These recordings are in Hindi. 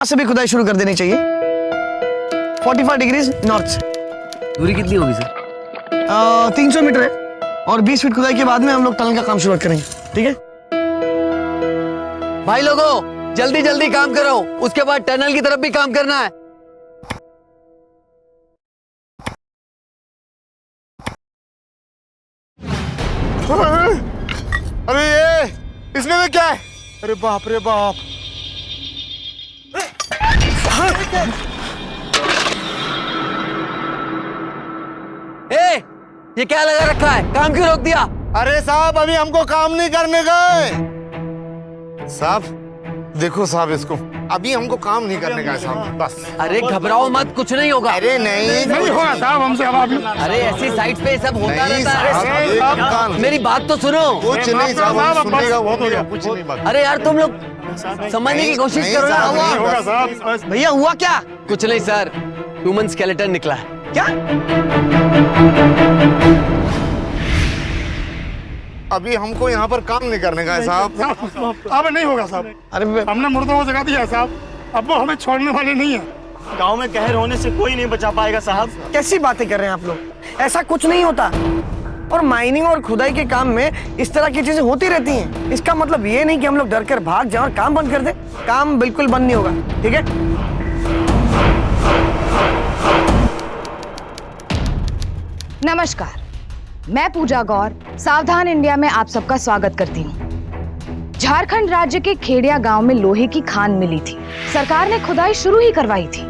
से भी खुदाई शुरू कर देनी चाहिए। 45 डिग्रीज नॉर्थ से। दूरी कितनी होगी सर? 300 मीटर है और 20 फीट खुदाई के बाद में हम लोग टनल का काम शुरू करेंगे। ठीक है भाई लोगों, जल्दी जल्दी काम करो, उसके बाद टनल की तरफ भी काम करना है। अरे ये इसमें में क्या है? अरे बाप रे बाप। ए, ये क्या लगा रखा है? काम क्यों रोक दिया? अरे साहब अभी हमको काम नहीं करने गए। साहब देखो साहब, इसको अभी हमको काम नहीं करने का है साहब, बस। अरे घबराओ मत, कुछ नहीं होगा। अरे नहीं होगा साहब हमसे। अब अभी अरे ऐसी साइट पे सब होता रहता है। साहब मेरी बात तो सुनो। कुछ नहीं साहब, हम सुनेगा बहुत हो गया, कुछ नहीं बात। अरे यार तुम लोग समझने की कोशिश नहीं करो ना। साहब, नहीं होगा साहब। भैया हुआ क्या? कुछ नहीं सर, ह्यूमन स्केलेटन निकला है। क्या? अभी हमको यहाँ पर काम नहीं करने का है साहब। अब नहीं होगा साहब। अरे हमने मुर्दों को जगा दिया है साहब, अब वो हमें छोड़ने वाले नहीं है। गांव में कहर होने से कोई नहीं बचा पाएगा साहब। कैसी बातें कर रहे हैं आप लोग? ऐसा कुछ नहीं होता। और माइनिंग और खुदाई के काम में इस तरह की चीजें होती रहती हैं। इसका मतलब ये नहीं कि हम लोग डर कर भाग जाएं और काम बंद कर दें। काम बिल्कुल बंद नहीं होगा। ठीक है? नमस्कार, मैं पूजा गौर सावधान इंडिया में आप सबका स्वागत करती हूँ। झारखंड राज्य के खेड़िया गांव में लोहे की खान मिली थी। सरकार ने खुदाई शुरू ही करवाई थी,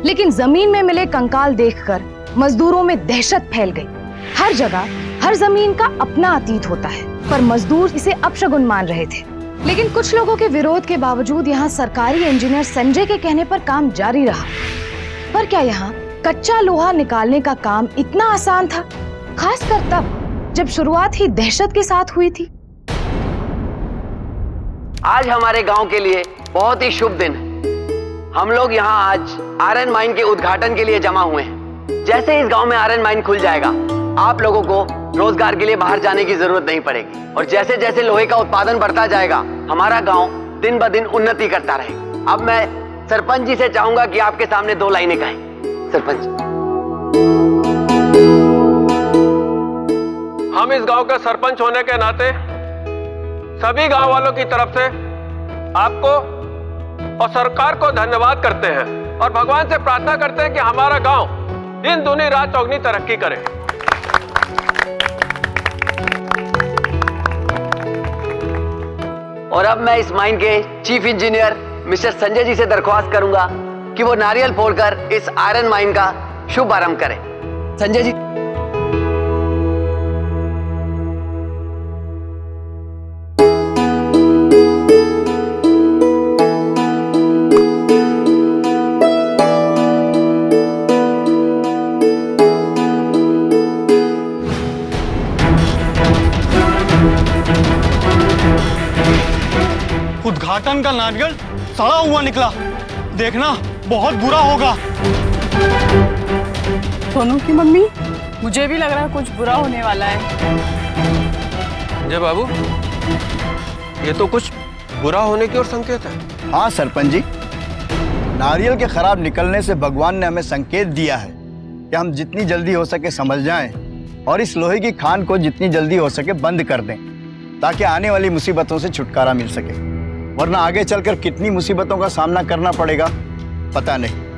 लेकिन जमीन में मिले कंकाल देखकर मजदूरों में दहशत फैल गई। हर जगह हर जमीन का अपना अतीत होता है, पर मजदूर इसे अपशगुन मान रहे थे। लेकिन कुछ लोगों के विरोध के बावजूद यहाँ सरकारी इंजीनियर संजय के कहने पर काम जारी रहा। पर क्या यहाँ कच्चा लोहा निकालने का काम इतना आसान था, खासकर तब जब शुरुआत ही दहशत के साथ हुई थी? आज हमारे गांव के लिए बहुत ही शुभ दिन है। हम लोग यहाँ आज आयरन माइन के उद्घाटन के लिए जमा हुए हैं। जैसे इस गांव में आयरन माइन खुल जाएगा, आप लोगों को रोजगार के लिए बाहर जाने की जरूरत नहीं पड़ेगी। और जैसे जैसे लोहे का उत्पादन बढ़ता जाएगा, हमारा गांव दिन ब दिन उन्नति करता रहेगा। अब मैं सरपंच जी से चाहूंगा कि आपके सामने 2 लाइनें कहें। सरपंच, हम इस गांव के सरपंच होने के नाते सभी गांव वालों की तरफ से आपको और सरकार को धन्यवाद करते हैं और भगवान से प्रार्थना करते हैं कि हमारा गांव दिन दूनी रात चौगनी तरक्की करे। और अब मैं इस माइन के chief engineer mister Sanjay ji से दरख्वास्त करूंगा कि वो नारियल फोड़कर इस आयरन माइन का शुभ आरंभ करें। संजय जी। उद्घाटन का नारियल सड़ा हुआ निकला, देखना बहुत बुरा होगा। सोनू की मम्मी, मुझे भी लग रहा है कुछ बुरा होने वाला है। जय बाबू, ये तो कुछ बुरा होने की ओर संकेत है। हाँ सरपंच जी, नारियल के खराब निकलने से भगवान ने हमें संकेत दिया है कि हम जितनी जल्दी हो सके संभल जाएं और इस लोहे की खान को जितनी जल्दी हो सके बंद कर दें, ताकि आने वाली मुसीबतों से छुटकारा मिल सके। वरना आगे चलकर कितनी मुसीबतों का सामना करना पड़ेगा पता नहीं।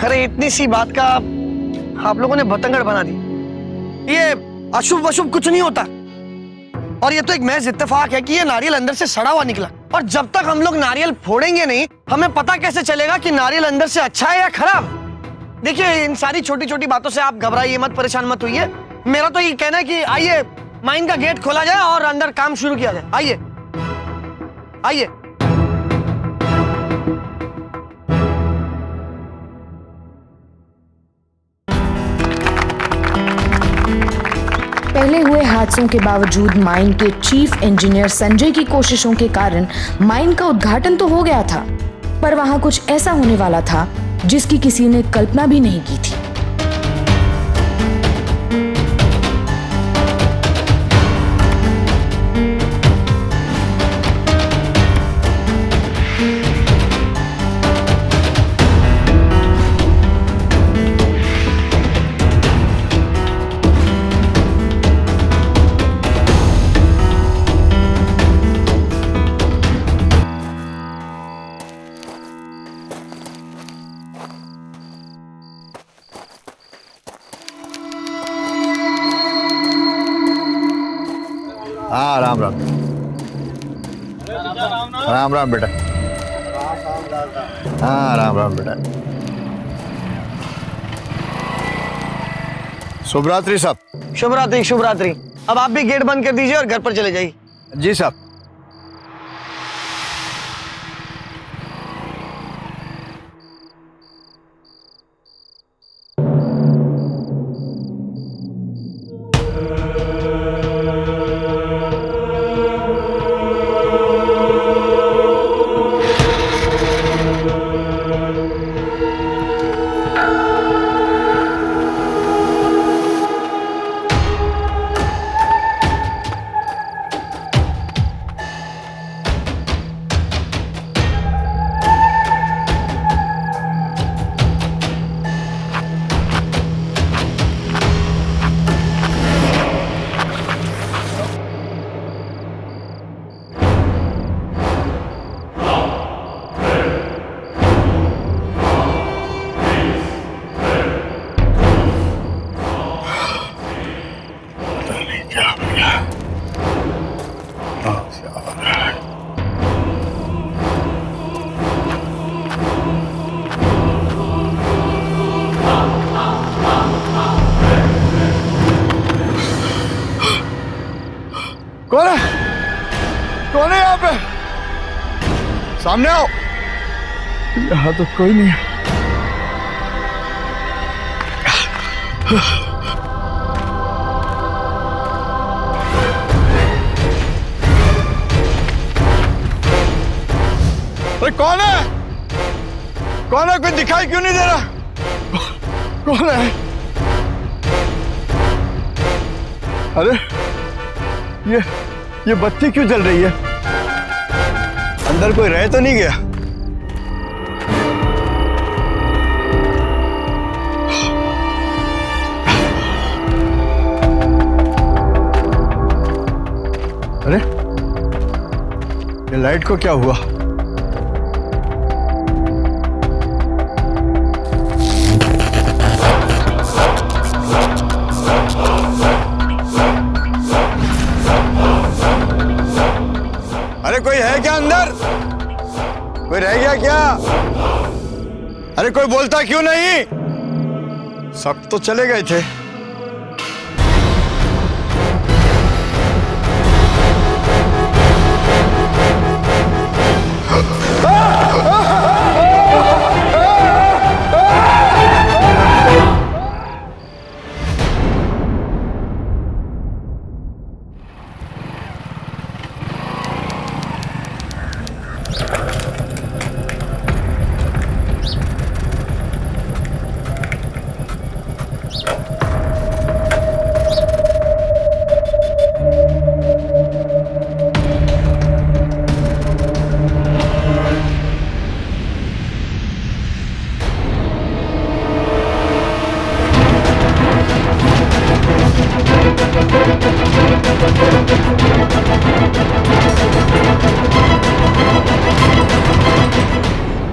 अरे इतनी सी बात का आप लोगों ने बतंगड़ बना दी। ये अशुभ अशुभ कुछ नहीं होता। और ये तो एक महज इत्तेफाक है कि ये नारियल अंदर से सड़ा हुआ निकला। और जब तक हम लोग नारियल फोड़ेंगे नहीं, हमें पता कैसे चलेगा कि नारियल अंदर से अच्छा है या खराब? देखिए, इन सारी छोटी छोटी बातों से आप घबराइए मत, परेशान मत होइए। मेरा तो ये कहना है कि आइए माइन का गेट खोला जाए और अंदर काम शुरू किया जाए। आइए आइए। पहले हुए हादसों के बावजूद माइन के चीफ इंजीनियर संजय की कोशिशों के कारण माइन का उद्घाटन तो हो गया था, पर वहां कुछ ऐसा होने वाला था जिसकी किसी ने कल्पना भी नहीं की थी। हाँ राम राम। राम राम बेटा। हाँ राम राम बेटा। शुभ रात्रि साहब। शुभ रात्रि शुभ रात्रि। अब आप भी गेट बंद कर दीजिए और घर पर चले जाइए। जी साहब। कौन है? कौन है यहाँ पे? सामने आओ। यहाँ तो कोई नहीं है। अरे कौन है? कौन है? कोई दिखाई क्यों नहीं दे रहा? कौन है? अरे ये बत्ती क्यों जल रही है? अंदर कोई रह तो नहीं गया? अरे ये लाइट को क्या हुआ? अरे कोई है क्या अंदर? कोई रह गया क्या? अरे कोई बोलता क्यों नहीं? सब तो चले गए थे।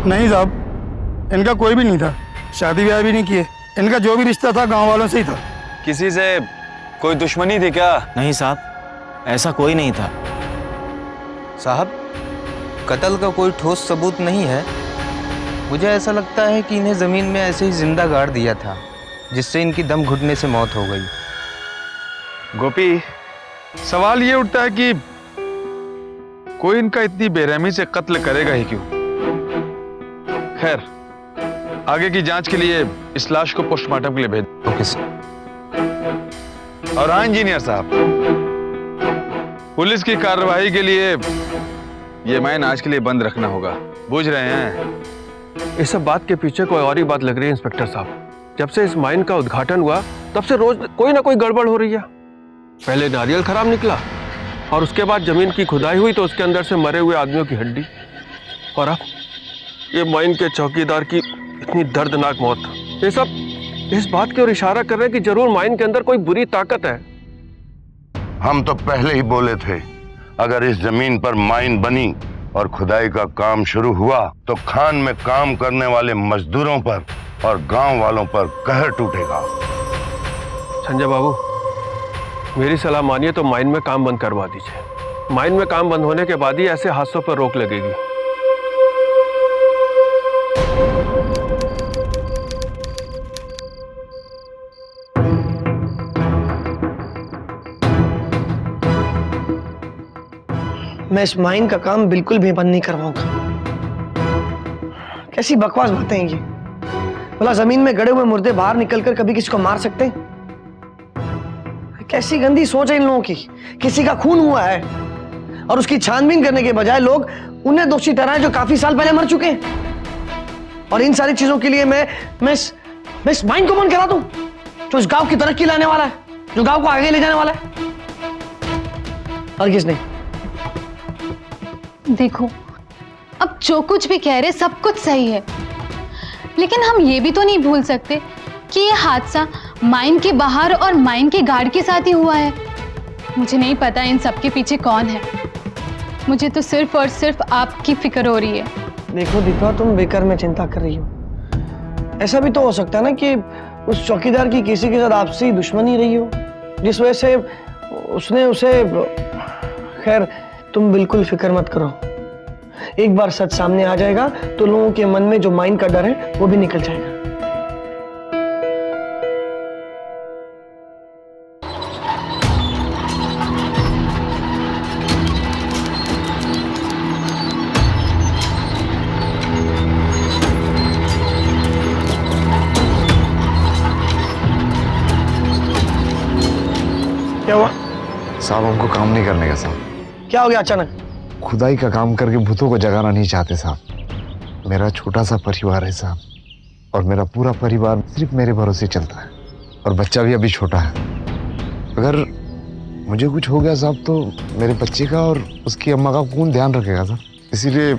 नहीं साहब, इनका कोई भी नहीं था। शादी ब्याह भी नहीं किए। इनका जो भी रिश्ता था गांव वालों से ही था। किसी से कोई दुश्मनी थी क्या? नहीं साहब, ऐसा कोई नहीं था। साहब, कत्ल का कोई ठोस सबूत नहीं है। मुझे ऐसा लगता है कि इन्हें जमीन में ऐसे ही जिंदा गाड़ दिया था, जिससे इनकी दम घुटने से मौत हो गई। गोपी, सवाल ये उठता है कि कोई इनका इतनी बेरहमी से कत्ल करेगा ही क्यों? खैर, आगे की जांच के लिए इस लाश को पोस्टमार्टम के लिए भेज। Okay sir. और हाँ इंजीनियर साहब, पुलिस की कार्रवाई के लिए ये माइन आज के लिए बंद रखना होगा, बुझ रहे हैं? इस सब बात के पीछे कोई और ही बात लग रही है इंस्पेक्टर साहब। जब से इस माइन का उद्घाटन हुआ तब से रोज कोई ना कोई गड़बड़ हो रही है। पहले नारियल खराब निकला और उसके बाद जमीन की खुदाई हुई तो उसके अंदर से मरे हुए आदमियों की हड्डी, और अब ये माइन के चौकीदार की इतनी दर्दनाक मौत। ये सब इस बात की ओर इशारा कर रहे हैं कि जरूर माइन के अंदर कोई बुरी ताकत है। हम तो पहले ही बोले थे, अगर इस जमीन पर माइन बनी और खुदाई का काम शुरू हुआ तो खान में काम करने वाले मजदूरों पर और गांव वालों पर कहर टूटेगा। संजय बाबू, मेरी सलाह मानिए तो माइन में काम बंद करवा दीजिए। माइन में काम बंद होने के बाद ही ऐसे हादसों पर रोक लगेगी। मैं इस माइन का काम बिल्कुल भी बंद नहीं करवाऊंगा। कैसी बकवास बातें हैं ये। भला जमीन में गड़े हुए मुर्दे बाहर निकलकर कभी किसी को मार सकते हैं? कैसी गंदी सोच है इन लोगों की। किसी का खून हुआ है और उसकी छानबीन करने के बजाय लोग उन्हें दोषी ठहराएं जो काफी साल पहले मर चुके हैं। और इन सारी चीजों के लिए मैं इस माइन को बंद करा दूं जो इस गांव की तरक्की लाने वाला है, जो गांव को आगे ले जाने वाला है। और किसने? देखो, अब जो कुछ भी कह रहे सब कुछ सही है, लेकिन हम ये भी तो नहीं भूल सकते कि ये हादसा माइन के बाहर और माइन के गार्ड के साथ ही हुआ है। मुझे नहीं पता इन सब के पीछे कौन है। मुझे तो सिर्फ और सिर्फ आपकी फिक्र हो रही है। देखो दीपा, तुम बेकार में चिंता कर रही हो। ऐसा भी तो हो सकता है ना कि उस चौकीदार की किसी के साथ आपसी दुश्मनी रही हो, जिस वजह से उसने उसे। खैर, तुम बिल्कुल फिक्र मत करो। एक बार सच सामने आ जाएगा तो लोगों के मन में जो माइन का डर है वो भी निकल जाएगा। क्या हुआ? साहब हमको काम नहीं करने का साहब। क्या हो गया अचानक? खुदाई का काम करके भूतों को जगाना नहीं चाहते साहब। मेरा छोटा सा परिवार है साहब, और मेरा पूरा परिवार सिर्फ मेरे भरोसे चलता है, और बच्चा भी अभी छोटा है। अगर मुझे कुछ हो गया साहब तो मेरे बच्चे का और उसकी अम्मा का कौन ध्यान रखेगा साहब? इसीलिए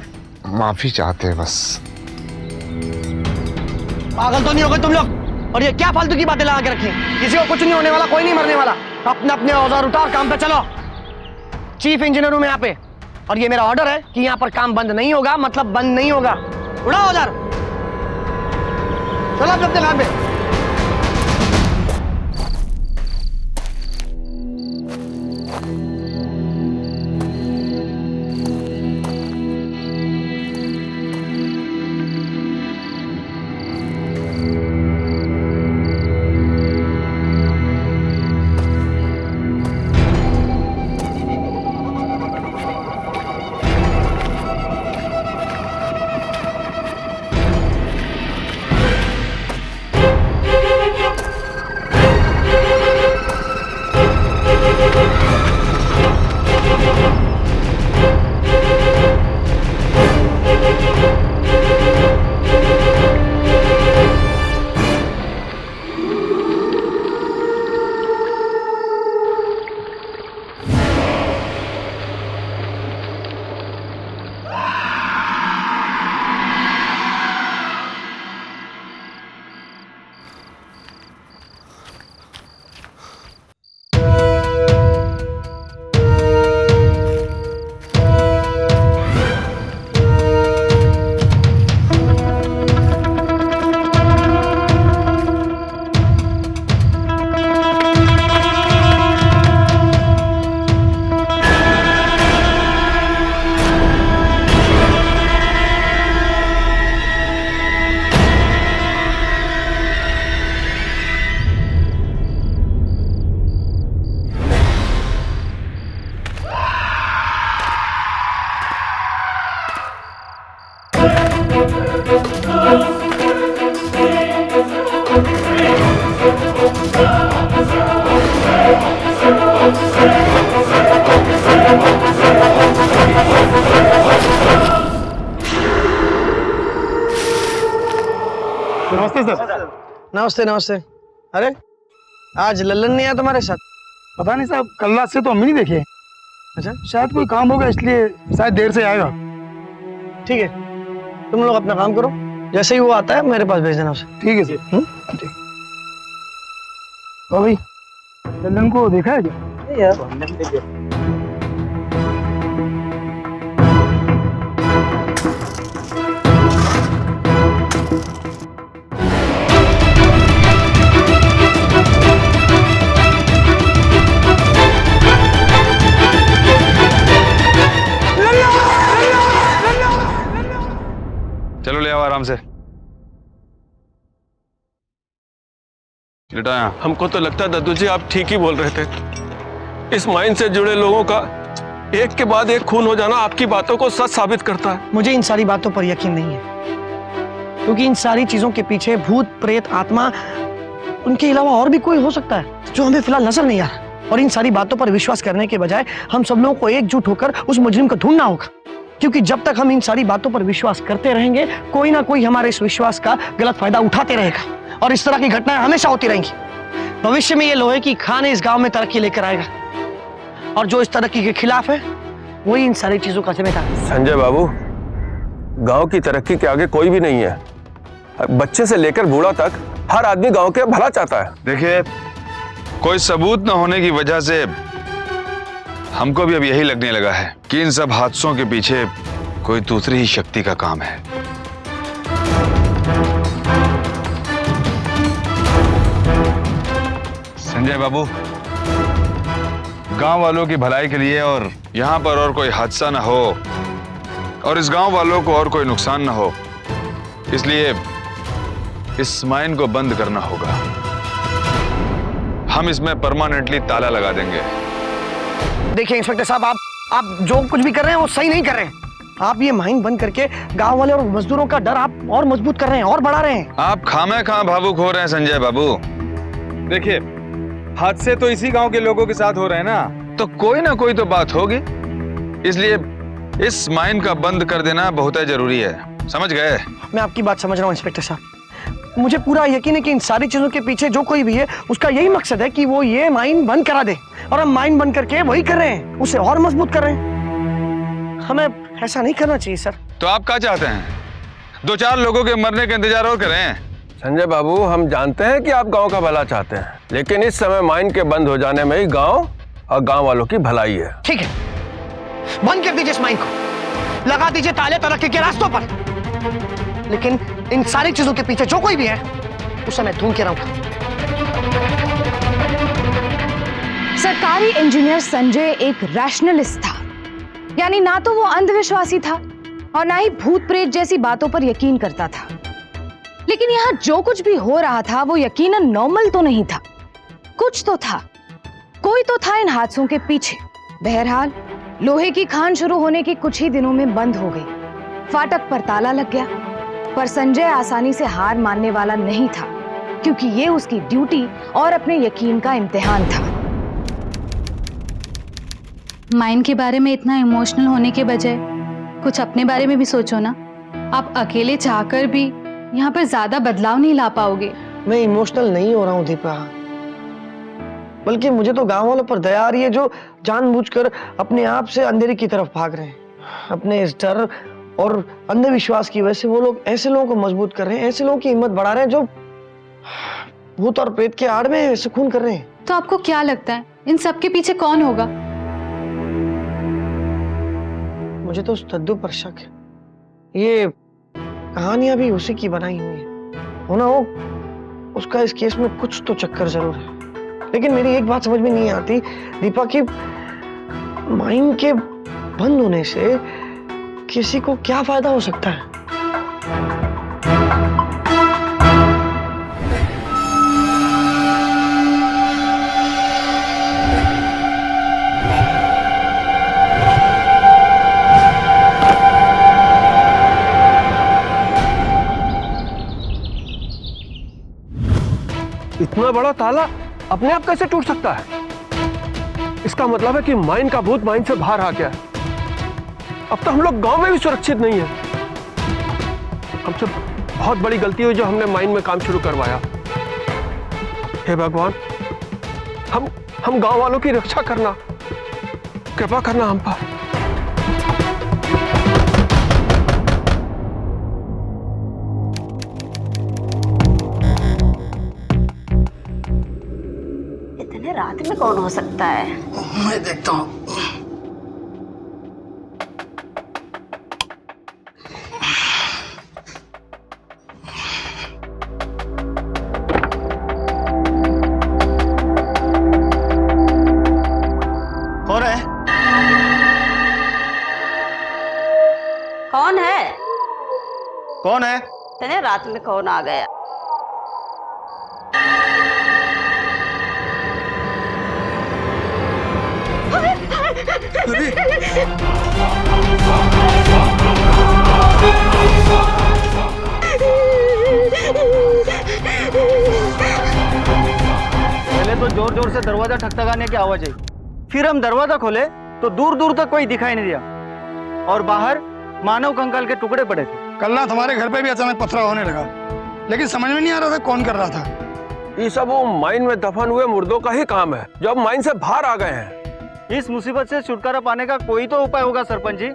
माफी चाहते हैं बस। पागल तो नहीं हो गए तुम लोग? और ये क्या फालतू की बातें लगा के रखी? किसी को कुछ नहीं होने वाला, कोई नहीं मरने वाला। अपने अपने औजार उठा और काम पे चलो। चीफ इंजीनियर हूं मैं यहाँ पे, और ये मेरा ऑर्डर है कि यहाँ पर काम बंद नहीं होगा, मतलब बंद नहीं होगा। उड़ाओ औजार, चलो आप अपने काम पे। नमस्ते सर। नमस्ते नमस्ते। अरे आज लल्लन नहीं आया तुम्हारे साथ? पता नहीं साहब, कल रात से तो हम ही नहीं देखे। अच्छा, शायद कोई काम होगा इसलिए शायद देर से आएगा। ठीक है, तुम लोग अपना काम करो, जैसे ही वो आता है मेरे पास भेज देना उसे। ठीक है सर। ठीक। तो भाई लल्लन को देखा है क्या? यार ले आओ आराम से। लेटा यहाँ। हमको तो लगता है दादू जी आप ठीक ही बोल रहे थे। इस माइन से जुड़े लोगों का एक के बाद एक खून हो जाना आपकी बातों को सच साबित करता है। मुझे इन सारी बातों पर यकीन नहीं है, क्योंकि इन सारी चीजों के पीछे भूत प्रेत आत्मा, उनके अलावा और भी कोई हो सकता है जो हमें फिलहाल नजर नहीं आ रहा। और इन सारी बातों पर विश्वास करने के बजाय हम सब लोगों को एकजुट होकर उस मुजरिम को ढूंढना होगा, क्योंकि जब तक हम इन सारी बातों पर विश्वास करते रहेंगे, कोई ना कोई हमारे इस विश्वास का गलत फायदा उठाते रहेगा और इस तरह की घटनाएं हमेशा होती रहेंगी। भविष्य में ये लोहे की खान इस गांव में तरक्की लेकर आएगा, और जो इस तरक्की के खिलाफ है वही इन सारी चीजों का जिम्मेदार है। संजय बाबू, गांव की तरक्की के आगे कोई भी नहीं है। बच्चे से लेकर बूढ़ा तक हर आदमी गांव के भला चाहता है। देखिए, कोई सबूत न होने की वजह से हमको भी अब यही लगने लगा है कि इन सब हादसों के पीछे कोई दूसरी ही शक्ति का काम है। संजय बाबू, गांव वालों की भलाई के लिए और यहां पर और कोई हादसा न हो और इस गांव वालों को और कोई नुकसान न हो, इसलिए इस माइन को बंद करना होगा। हम इसमें परमानेंटली ताला लगा देंगे। देखिए इंस्पेक्टर साहब, आप जो कुछ भी कर रहे हैं वो सही नहीं कर रहे हैं। आप ये माइन बंद करके गांव वाले और मजदूरों का डर आप और मजबूत कर रहे हैं और बढ़ा रहे हैं। आप खामे खां भावुक हो रहे हैं संजय बाबू। देखिए, हादसे तो इसी गांव के लोगों के साथ हो रहे हैं ना, तो कोई ना कोई तो बात होगी, इसलिए इस माइन का बंद कर देना बहुत जरूरी है। समझ गए? मैं आपकी बात समझ रहा हूँ इंस्पेक्टर साहब। मुझे पूरा यकीन है कि इन सारी चीजों के पीछे जो कोई भी है उसका यही मकसद है कि वो ये माइन बंद करा दे, और हम माइन बंद करके वही कर रहे हैं, उसे और मजबूत कर रहे हैं। हमें ऐसा नहीं करना चाहिए सर। तो आप क्या चाहते हैं? 2-4 लोगों के मरने का इंतजार और करें? संजय बाबू, हम जानते हैं कि आप गांव का भला चाहते हैं, लेकिन इस समय माइन के बंद हो जाने में ही गांव और गांव वालों की भलाई है। ठीक है, बंद कर दीजिए इस माइन को, लगा दीजिए ताले तरक्की के रास्तों पर, लेकिन इन सारी चीजों के पीछे जो कोई भी है उसे मैं ढूंढ के रहूंगा। सरकारी इंजीनियर संजय एक रैशनलिस्ट था, यानी ना तो वो अंधविश्वासी था और ना ही भूत प्रेत जैसी बातों पर यकीन करता था। लेकिन यहाँ जो कुछ भी हो रहा था वो यकीनन नॉर्मल तो नहीं था, कुछ तो था, कोई तो था इन हादसों के पीछे। बहरहाल लोहे की खान शुरू होने के कुछ ही दिनों में बंद हो गई, फाटक पर ताला लग गया, पर संजय आसानी से हार मानने वाला नहीं था, क्योंकि ये उसकी ड्यूटी और अपने यकीन का इम्तिहान था। माइन के बारे में इतना इमोशनल होने के बजाय कुछ अपने बारे में भी सोचो ना। आप अकेले चाहकर भी यहाँ पर ज्यादा बदलाव नहीं ला पाओगे। मैं इमोशनल नहीं हो रहा हूँ दीपा, बल्कि मुझे तो गांव वालों पर दया आ रही है जो जानबूझकर अपने आप से अंधेरे की तरफ भाग रहे हैं। अपने इस डर और अंधविश्वास की वजह से वो लोग ऐसे लोगों को मजबूत कर रहे हैं, ऐसे लोगों की हिम्मत बढ़ा रहे हैं जो भूत और प्रेत के आड़ में सुकून कर रहे हैं। तो आपको क्या लगता है इन सब के पीछे कौन होगा? मुझे तो उस दद्दू पर शक है। ये कहानियां भी उसी की बनाई हुई है, होना हो उसका इस केस में कुछ तो चक्कर जरूर है। लेकिन मेरी एक बात समझ में नहीं आती दीपा, की माइन के बंद होने से किसी को क्या फायदा हो सकता है? इतना बड़ा ताला अपने आप कैसे टूट सकता है? इसका मतलब है कि माइन का भूत माइन से बाहर आ गया है। अब तो हम लोग गांव में भी सुरक्षित नहीं है। हमसे बहुत बड़ी गलती हुई जो हमने माइन में काम शुरू करवाया। हे भगवान, हम गांव वालों की रक्षा करना, कृपा करना हम पर। इतने रात में कौन हो सकता है? मैं देखता हूँ। कौन है? कौन है? कौन है? तेरे रात में कौन आ गया? पहले तो जोर जोर से दरवाजा ठकठकाने की आवाज आई, फिर हम दरवाजा खोले तो दूर दूर तक कोई दिखाई नहीं दिया और बाहर मानव कंकाल के टुकड़े पड़े थे। कल रात हमारे घर पे भी अचानक पथराव होने लगा, लेकिन समझ में नहीं आ रहा था कौन कर रहा था। ये सब वो माइन में दफन हुए मुर्दों का ही काम है जो अब माइन से बाहर आ गए हैं। इस मुसीबत से छुटकारा पाने का कोई तो उपाय होगा सरपंच जी।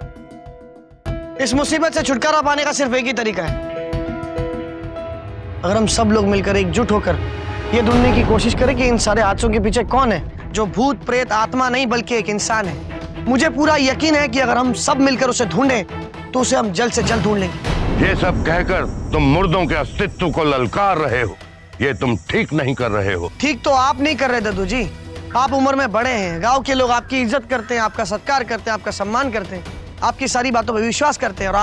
इस मुसीबत से छुटकारा पाने का सिर्फ एक ही तरीका है, अगर हम सब लोग मिलकर एकजुट होकर ये ढूंढने की कोशिश करें कि इन सारे हादसों के पीछे कौन है, जो भूत प्रेत आत्मा नहीं बल्कि एक इंसान है। मुझे पूरा यकीन है कि अगर हम सब मिलकर उसे ढूंढें तो उसे हम जल्द से जल्द ढूंढ लेंगे। ये सब कहकर तुम मुर्दों के अस्तित्व को ललकार रहे हो, ये तुम ठीक नहीं कर रहे हो। ठीक तो आप नहीं कर रहे दादू जी, आप उम्र में बड़े हैं, गांव के लोग आपकी इज्जत करते हैं, आपका सत्कार करते हैं, आपका सम्मान करते हैं, आपकी सारी बातों पर विश्वास करते हैं, और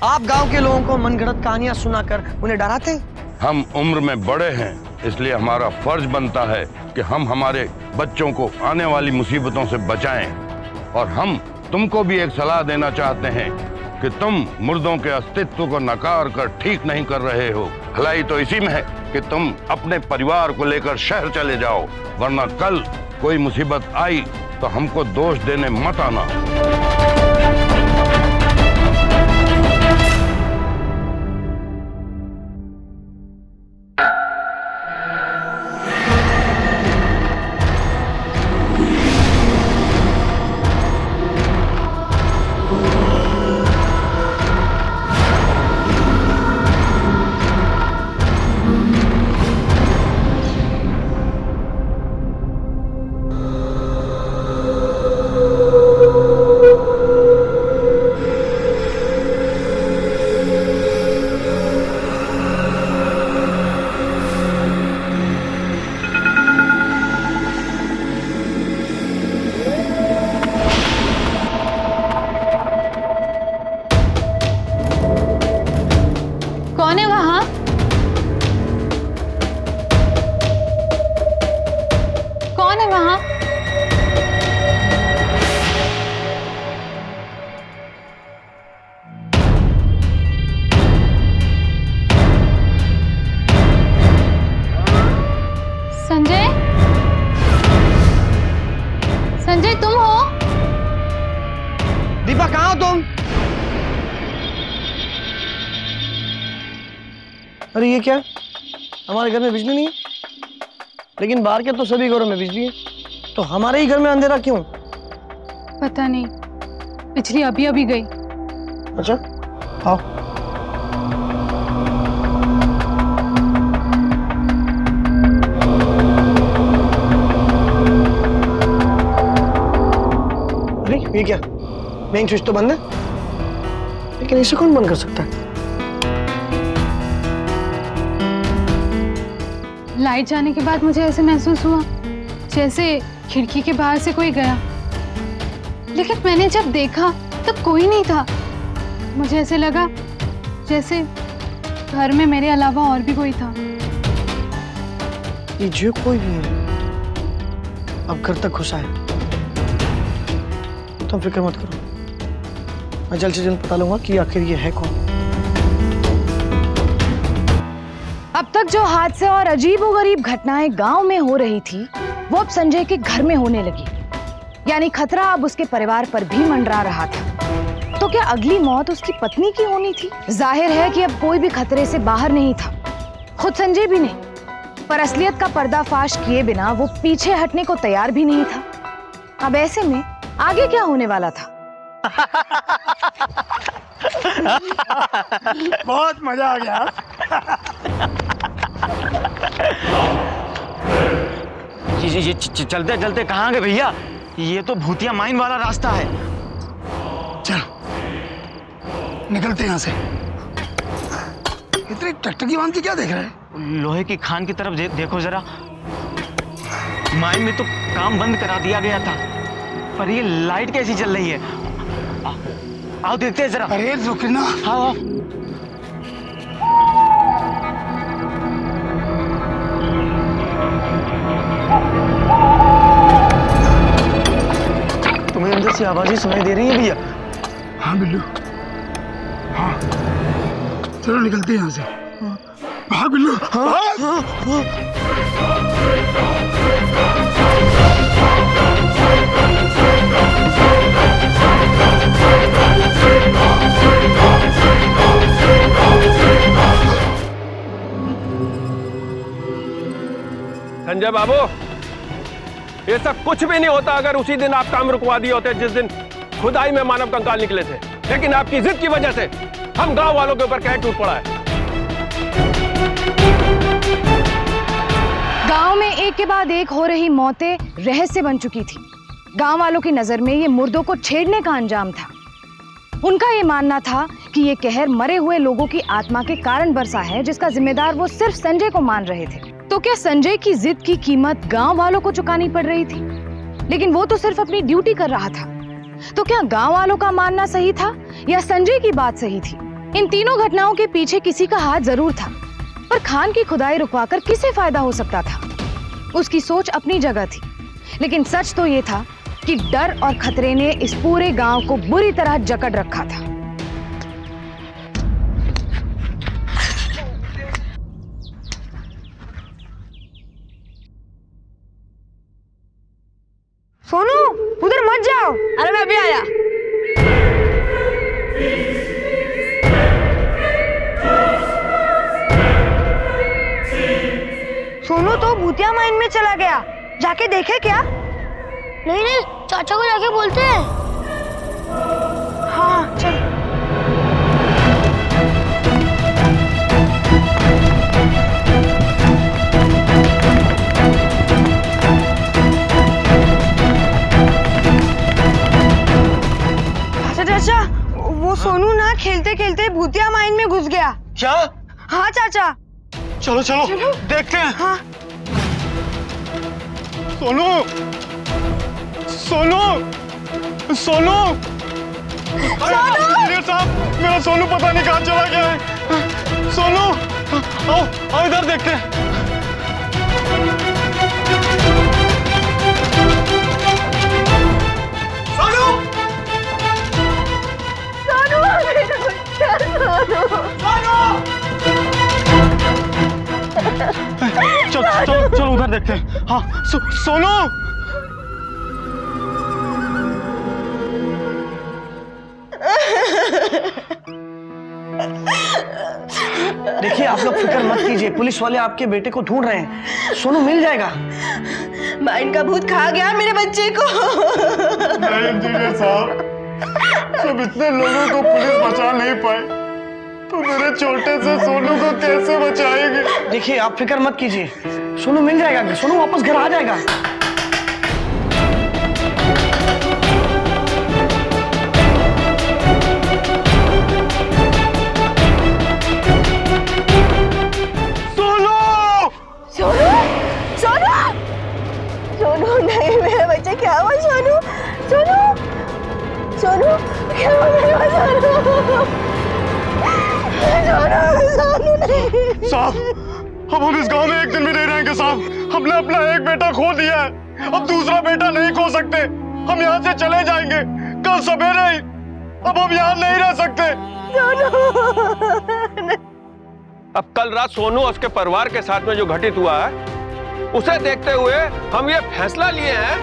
आप गांव के लोगों को मनगढ़ंत कहानियां सुनाकर उन्हें डराते हैं। हम उम्र में बड़े हैं, इसलिए हमारा फर्ज बनता है कि हम हमारे बच्चों को आने वाली मुसीबतों से बचाएं। और हम तुमको भी एक सलाह देना चाहते हैं कि तुम मुर्दों के अस्तित्व को नकार कर ठीक नहीं कर रहे हो। भलाई तो इसी में है कि तुम अपने परिवार को लेकर शहर चले जाओ, वरना कल कोई मुसीबत आई तो हमको दोष देने मत आना। कौन है वहां? कौन है वहां? संजय, संजय तुम हो? दीपा कहाँ हो तुम? अरे ये क्या, हमारे घर में बिजली नहीं है, लेकिन बाहर के तो सभी घरों में बिजली है, तो हमारे ही घर में अंधेरा क्यों? पता नहीं, बिजली अभी अभी गई। अच्छा आओ। अरे ये क्या, मेन स्विच तो बंद है, लेकिन इसे कौन बंद कर सकता है? लाइट जाने के बाद मुझे ऐसे महसूस हुआ जैसे खिड़की के बाहर से कोई गया, लेकिन मैंने जब देखा तब कोई नहीं था। मुझे ऐसे लगा जैसे घर में मेरे अलावा और भी कोई था। ये जो कोई भी है अब घर तक घुसा है, तुम फिक्र मत करो, मैं जल्द से जल्द पता लूंगा कि आखिर ये है कौन। अब तक जो हादसे और अजीबोगरीब घटनाएं गांव में हो रही थी वो अब संजय के घर में होने लगी, यानी खतरा अब उसके परिवार पर भी मंडरा रहा था। तो क्या अगली मौत उसकी पत्नी की होनी थी? जाहिर है कि अब कोई भी खतरे से बाहर नहीं था, खुद संजय भी नहीं, पर असलियत का पर्दाफाश किए बिना वो पीछे हटने को तैयार भी नहीं था। अब ऐसे में आगे क्या होने वाला था? बहुत मजा आ गया। ये चलते चलते कहाँ गए भैया? ये तो भूतिया माइन वाला रास्ता है। चलो निकलते यहाँ से। इतनी टकटकी बांध के क्या देख रहे हैं? लोहे की खान की तरफ देखो जरा। माइन में तो काम बंद करा दिया गया था, पर ये लाइट कैसी चल रही है? आओ देखते हैं जरा। अरे रुकना। हाँ सी आवाजें सुनाई दे रही है भैया। हाँ बिल्लू, हाँ चलो निकलते हैं यहाँ से। हाँ बिल्लू, संजय बाबू, ये सब कुछ भी नहीं होता अगर उसी दिन आप काम रुकवा दिए होते जिस दिन खुदाई में मानव कंकाल निकले थे। लेकिन आपकी जिद की वजह से हम गांव वालों के ऊपर कहर टूट पड़ा है। गांव में एक के बाद एक हो रही मौतें रहस्य बन चुकी थी। गांव वालों की नजर में ये मुर्दों को छेड़ने का अंजाम था। उनका ये मानना था कि ये कहर मरे हुए लोगों की आत्मा के कारण बरसा है, जिसका जिम्मेदार वो सिर्फ संजय को मान रहे थे। तो क्या संजय की जिद की कीमत गांव वालों को चुकानी पड़ रही थी? लेकिन वो तो सिर्फ अपनी ड्यूटी कर रहा था। तो क्या गांव वालों का मानना सही था या संजय की बात सही थी? इन तीनों घटनाओं के पीछे किसी का हाथ जरूर था, पर खान की खुदाई रुकवाकर किसे फायदा हो सकता था? उसकी सोच अपनी जगह थी, लेकिन सच तो ये था कि डर और खतरे ने इस पूरे गांव को बुरी तरह जकड़ रखा था। सोनू, उधर मत जाओ। अरे मैं अभी आया। सोनू तो भूतिया माइन में चला गया, जाके देखे क्या? नहीं नहीं, चाचा को जाके बोलते हैं। हाँ चल। चाचा, वो सोनू ना खेलते खेलते भूतिया माइन में घुस गया। क्या? हाँ चाचा। चलो चलो, देखते हैं। हाँ। सोनू, सोनू, सोनू, इंजीनियर साहब, मेरा सोनू पता नहीं कहाँ चला गया है। सोनू, आओ आओ इधर देखते हैं। चलो चलो उधर देखते हैं। हाँ सोनू। देखिए आप लोग फिक्र मत कीजिए, पुलिस वाले आपके बेटे को ढूंढ रहे हैं। सोनू मिल जाएगा। माइन का भूत खा गया मेरे बच्चे को। नहीं इंजीनियर साहब, जब इतने लोगों को पुलिस बचा नहीं पाए तो मेरे छोटे से सोनू को कैसे बचाएगी? देखिए आप फिक्र मत कीजिए, सोनू मिल जाएगा। सोनू वापस घर आ जाएगा। सोनू, सोनू, सोनू, सोनू नहीं मेरे बच्चे, क्या हुआ सोनू? सोनू, सोनू, क्या हुआ मेरे सोनू? साहब, हम इस गांव में एक दिन भी नहीं रहेंगे साहब। हमने अपना एक बेटा खो दिया है, अब दूसरा बेटा नहीं खो सकते। हम यहाँ से चले जाएंगे कल सवेरे ही। अब हम यहाँ नहीं रह सकते। अब कल रात सोनू और उसके परिवार के साथ में जो घटित हुआ है, उसे देखते हुए हम ये फैसला लिए हैं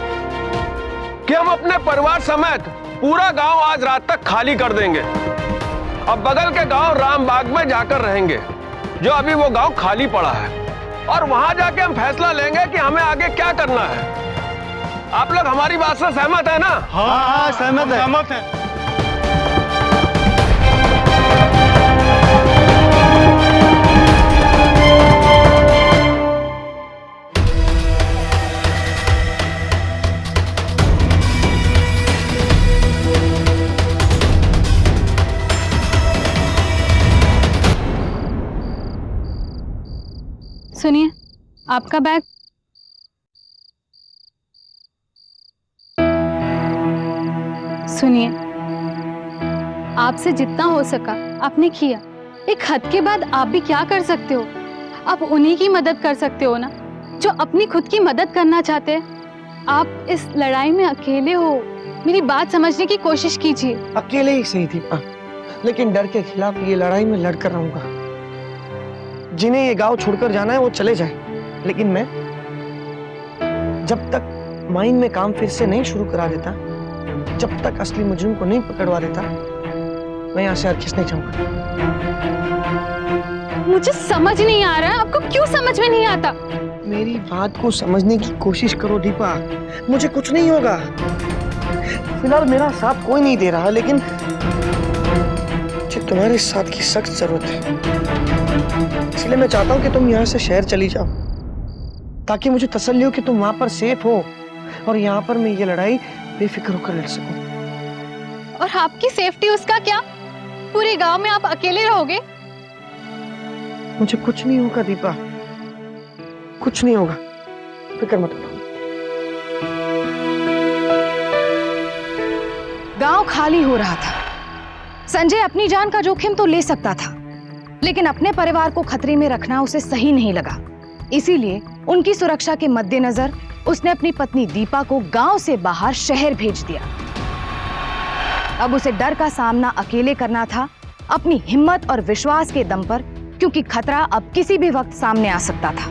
कि हम अपने परिवार समेत पूरा गांव आज रात तक खाली कर देंगे। अब बगल के गांव रामबाग में जाकर रहेंगे, जो अभी वो गांव खाली पड़ा है, और वहां जाके हम फैसला लेंगे कि हमें आगे क्या करना है। आप लोग हमारी बात से सहमत है ना? हाँ सहमत है। सहमत है। सुनिए, आपका बैग। सुनिए, आपसे जितना हो सका आपने किया। एक हद के बाद आप भी क्या कर सकते हो? आप उन्हीं की मदद कर सकते हो ना, जो अपनी खुद की मदद करना चाहते हैं। आप इस लड़ाई में अकेले हो, मेरी बात समझने की कोशिश कीजिए। अकेले ही सही दीपा, लेकिन डर के खिलाफ ये लड़ाई में लड़कर रहूंगा। जिन्हें ये गांव छोड़कर जाना है वो चले जाए, लेकिन मैं जब तक माइन में काम फिर से नहीं शुरू करा देता, जब तक असली मुजरिम को नहीं पकड़वा देता, मैं यहाँ से हरगिज़ नहीं जाऊंगा। मुझे समझ नहीं आ रहा है, आपको क्यों समझ में नहीं आता? मेरी बात को समझने की कोशिश करो दीपा, मुझे कुछ नहीं होगा। फिलहाल मेरा साथ कोई नहीं दे रहा, लेकिन मुझे तुम्हारे साथ की सख्त जरूरत है। इसलिए मैं चाहता हूँ कि तुम यहाँ से शहर चली जाओ, ताकि मुझे तसल्ली हो कि तुम वहां पर सेफ हो और यहाँ पर मैं ये लड़ाई बेफिक्र होकर लड़ सकूं। और आपकी सेफ्टी उसका क्या? पूरे गांव में आप अकेले रहोगे? मुझे कुछ नहीं होगा दीपा, कुछ नहीं होगा, फिक्र मत करो। गांव खाली हो रहा था। संजय अपनी जान का जोखिम तो ले सकता था, लेकिन अपने परिवार को खतरे में रखना उसे सही नहीं लगा। इसीलिए उनकी सुरक्षा के मद्देनजर उसने अपनी पत्नी दीपा को गांव से बाहर शहर भेज दिया। अब उसे डर का सामना अकेले करना था, अपनी हिम्मत और विश्वास के दम पर, क्योंकि खतरा अब किसी भी वक्त सामने आ सकता था।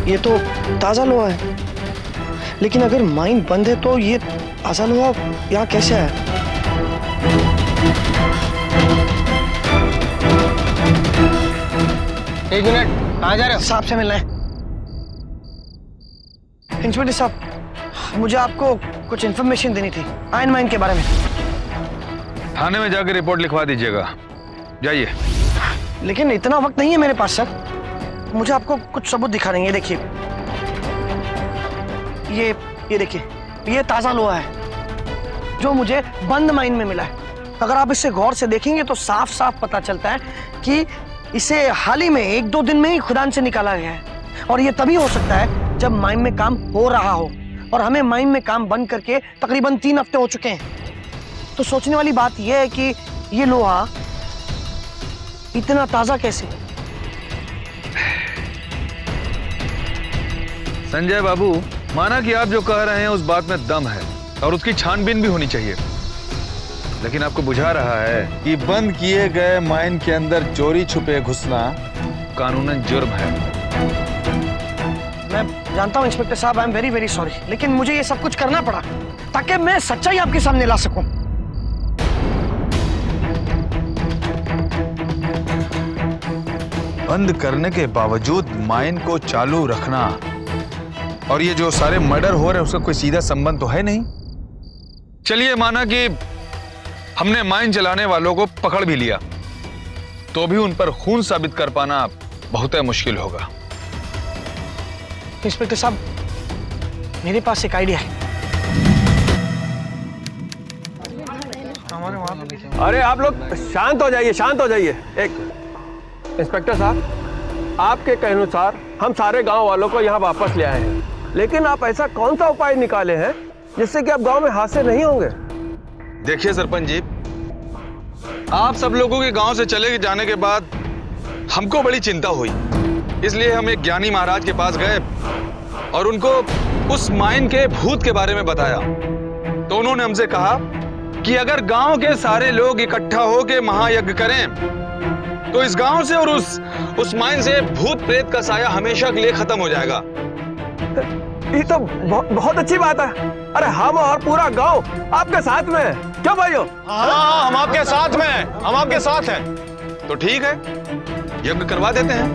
ये तो ताजा लोहा है, लेकिन अगर माइन बंद है तो ये ताजा लोहा यहाँ कैसे है? एक मिनट, कहाँ जा रहे हो? साहब से मिलना है। इंस्पेक्टर साहब, मुझे आपको कुछ इन्फॉर्मेशन देनी थी आयरन माइन के बारे में। थाने में जाकर रिपोर्ट लिखवा दीजिएगा, जाइए। लेकिन इतना वक्त नहीं है मेरे पास सर, मुझे आपको कुछ सबूत दिखा देंगे। देखिए, ये देखिए, ये ताजा लोहा है जो मुझे बंद माइन में मिला है। अगर आप इसे गौर से देखेंगे तो साफ साफ पता चलता है कि इसे हाल ही में 1-2 दिन में ही खुदान से निकाला गया है, और ये तभी हो सकता है जब माइन में काम हो रहा हो, और हमें माइन में काम बंद करके तकरीबन 3 हफ्ते हो चुके हैं। तो सोचने वाली बात यह है कि ये लोहा इतना ताजा कैसे? संजय बाबू, माना कि आप जो कह रहे हैं उस बात में दम है और उसकी छानबीन भी होनी चाहिए, लेकिन आपको बुझा रहा है कि बंद किए गए माइन के अंदर चोरी छुपे घुसना कानूनन जुर्म है। मैं जानता हूं इंस्पेक्टर साहब, I am very very sorry, लेकिन मुझे ये सब कुछ करना पड़ा ताकि मैं सच्चाई आपके सामने ला सकूं। बंद करने के बावजूद माइन को चालू रखना और ये जो सारे मर्डर हो रहे हैं उसका कोई सीधा संबंध तो है नहीं। चलिए माना कि हमने माइन चलाने वालों को पकड़ भी लिया, तो भी उन पर खून साबित कर पाना बहुत मुश्किल होगा। इंस्पेक्टर साहब, मेरे पास एक आइडिया है। अरे आप लोग शांत हो जाइए, शांत हो जाइए। एक इंस्पेक्टर साहब, आपके कहनुसार हम सारे गांव वालों को यहाँ वापस ले आए हैं, लेकिन आप ऐसा कौन सा उपाय निकाले हैं जिससे कि अब गांव में हादसे नहीं होंगे? देखिए सरपंच जी, आप सब लोगों के गांव से चले जाने के बाद हमको बड़ी चिंता हुई, इसलिए हम एक ज्ञानी महाराज के पास गए और उनको उस माइन के भूत के बारे में बताया। तो उन्होंने हमसे कहा कि अगर गांव के सारे लोग इकट्ठा होकर महायज्ञ करें तो इस गांव से और उस माइन से भूत प्रेत का साया हमेशा के लिए खत्म हो जाएगा। ये तो बहुत अच्छी बात है। अरे हम और पूरा गांव आपके साथ में है, क्यों भाइयों? हाँ, हम आपके साथ में हैं, हम आपके साथ हैं। तो ठीक है, यज्ञ करवा देते हैं।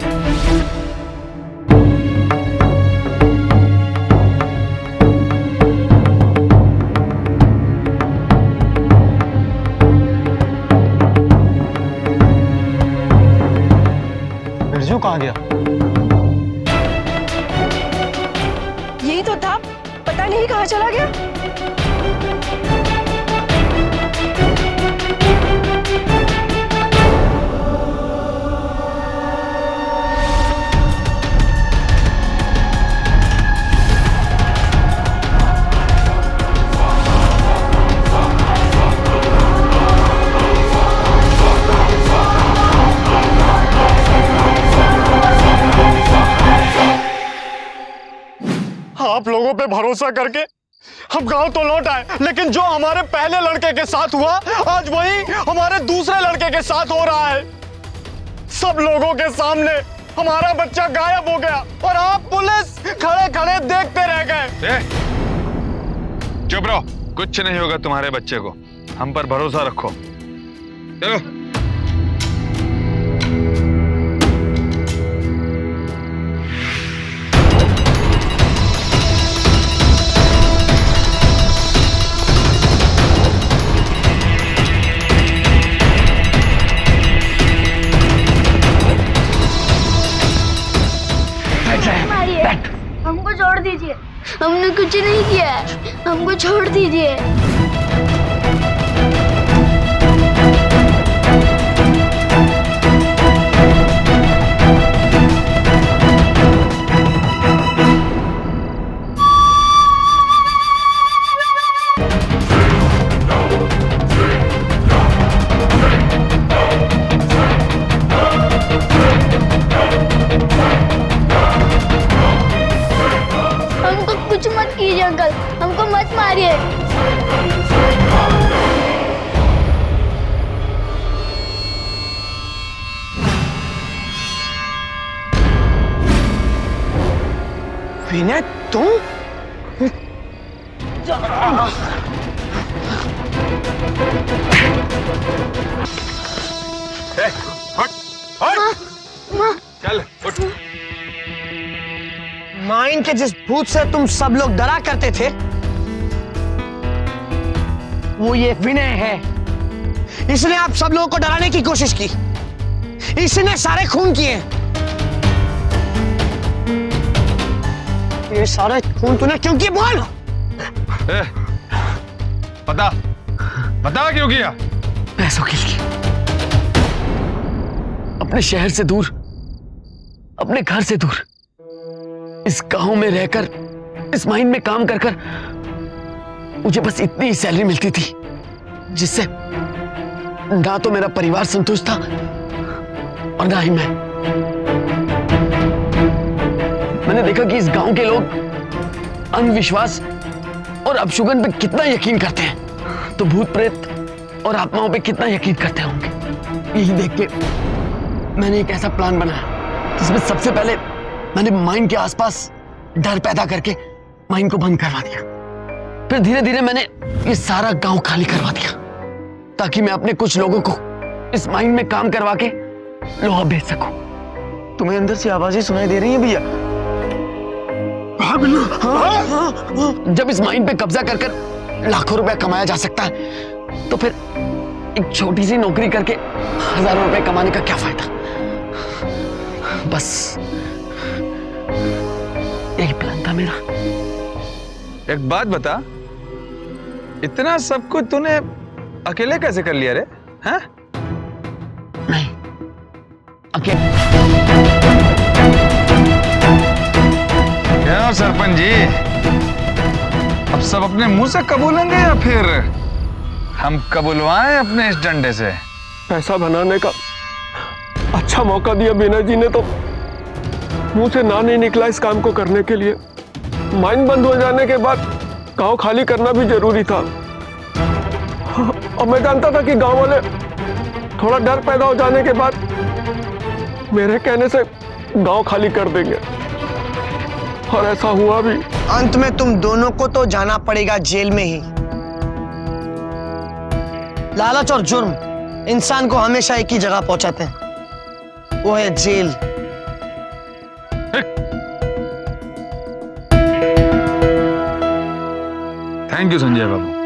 बिरजू कहाँ गया? यही तो था, पता नहीं कहाँ चला गया। आप लोगों पे भरोसा करके हम गांव तो लौट आए, लेकिन जो हमारे पहले लड़के के साथ हुआ आज वही हमारे दूसरे लड़के के साथ हो रहा है। सब लोगों के सामने हमारा बच्चा गायब हो गया और आप पुलिस खड़े खड़े देखते रह गए। चुप रहो, कुछ नहीं होगा तुम्हारे बच्चे को, हम पर भरोसा रखो। चलो। हमको छोड़ दीजिए, हमने कुछ नहीं किया है, हमको छोड़ दीजिए। हमको कुछ मत कीजिए अंकल, हमको मत मारिए। विनय, तुम? चल उठ। माइन के जिस भूत से तुम सब लोग डरा करते थे वो ये विनय है। इसने आप सब लोगों को डराने की कोशिश की, इसने सारे खून किए। ये सारे खून तूने क्यों किए? बोल। बता क्यों किया? पैसों के लिए, अपने शहर से दूर, अपने घर से दूर, इस गांव में रहकर, इस माइन में काम कर कर मुझे बस इतनी ही सैलरी मिलती थी जिससे ना तो मेरा परिवार संतुष्ट था और ना ही मैं। मैंने देखा कि इस गांव के लोग अंधविश्वास और अपशुगन पे कितना यकीन करते हैं, तो भूत प्रेत और आत्माओं पे कितना यकीन करते होंगे। यही देख के मैंने एक ऐसा प्लान बनाया जिसमें सबसे पहले मैंने माइन के आसपास डर पैदा करके माइन को बंद करवा दिया। फिर धीरे धीरे मैंने ये सारा गांव खाली करवा दिया ताकि मैं अपने कुछ लोगों को इस माइन में काम करवा के लोहा बेच सकूं। तुम्हें अंदर से आवाजें सुनाई दे रही हैं भैया? हाँ। जब इस माइन पे कब्जा कर कर लाखों रुपए कमाया जा सकता है तो फिर एक छोटी सी नौकरी करके हजारों रुपए कमाने का क्या फायदा। बस यही प्लान था मेरा। एक बात बता, इतना सब कुछ तूने अकेले कैसे कर लिया रे? हैं? नहीं, अकेले। क्या सरपंच जी, अब सब अपने मुंह से कबूलेंगे या फिर हम कबूलवाएं अपने इस डंडे से? पैसा बनाने का अच्छा मौका दिया बीना जी ने तो मुंह से ना नहीं निकला इस काम को करने के लिए। माइन बंद हो जाने के बाद गांव खाली करना भी जरूरी था और मैं जानता था कि गांव वाले थोड़ा डर पैदा हो जाने के बाद मेरे कहने से गांव खाली कर देंगे, और ऐसा हुआ भी। अंत में तुम दोनों को तो जाना पड़ेगा जेल में ही। लालच और जुर्म इंसान को हमेशा एक ही जगह पहुंचाते हैं, वो है जेल। थैंक यू संजय बाबू।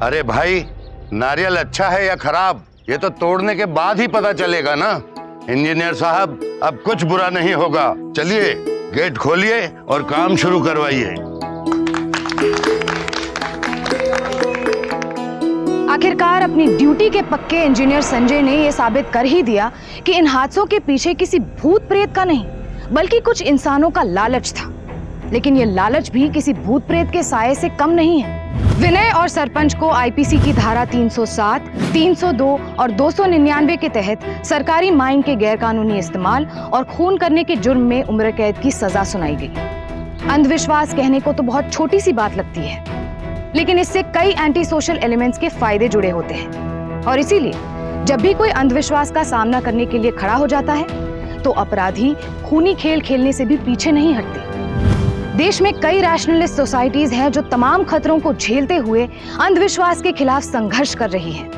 अरे भाई, नारियल अच्छा है या खराब ये तो तोड़ने के बाद ही पता चलेगा ना। इंजीनियर साहब, अब कुछ बुरा नहीं होगा। चलिए गेट खोलिए और काम शुरू करवाइए। आखिरकार अपनी ड्यूटी के पक्के इंजीनियर संजय ने यह साबित कर ही दिया कि इन हादसों के पीछे किसी भूत प्रेत का नहीं बल्कि कुछ इंसानों का लालच था। लेकिन यह लालच भी किसी भूत प्रेत के साये से कम नहीं है। विनय और सरपंच को आईपीसी की धारा 307, 302 और 299 के तहत सरकारी माइन के गैरकानूनी इस्तेमाल और खून करने के जुर्म में उम्र कैद की सजा सुनाई गई। अंधविश्वास कहने को तो बहुत छोटी सी बात लगती है, लेकिन इससे कई एंटी सोशल एलिमेंट्स के फायदे जुड़े होते हैं। और इसीलिए जब भी कोई अंधविश्वास का सामना करने के लिए खड़ा हो जाता है तो अपराधी खूनी खेल खेलने से भी पीछे नहीं हटते। देश में कई रैशनलिस्ट सोसाइटीज हैं जो तमाम खतरों को झेलते हुए अंधविश्वास के खिलाफ संघर्ष कर रही हैं।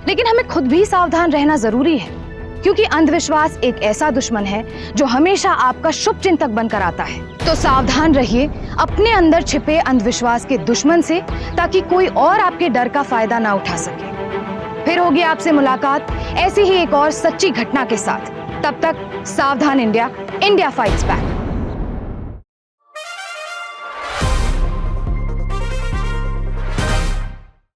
लेकिन हमें खुद भी सावधान रहना जरूरी है, क्योंकि अंधविश्वास एक ऐसा दुश्मन है जो हमेशा आपका शुभ चिंतक बनकर आता है। तो सावधान रहिए अपने अंदर छिपे अंधविश्वास के दुश्मन से, ताकि कोई और आपके डर का फायदा ना उठा सके। फिर होगी आपसे मुलाकात ऐसी ही एक और सच्ची घटना के साथ। तब तक सावधान इंडिया, इंडिया फाइट्स बैक।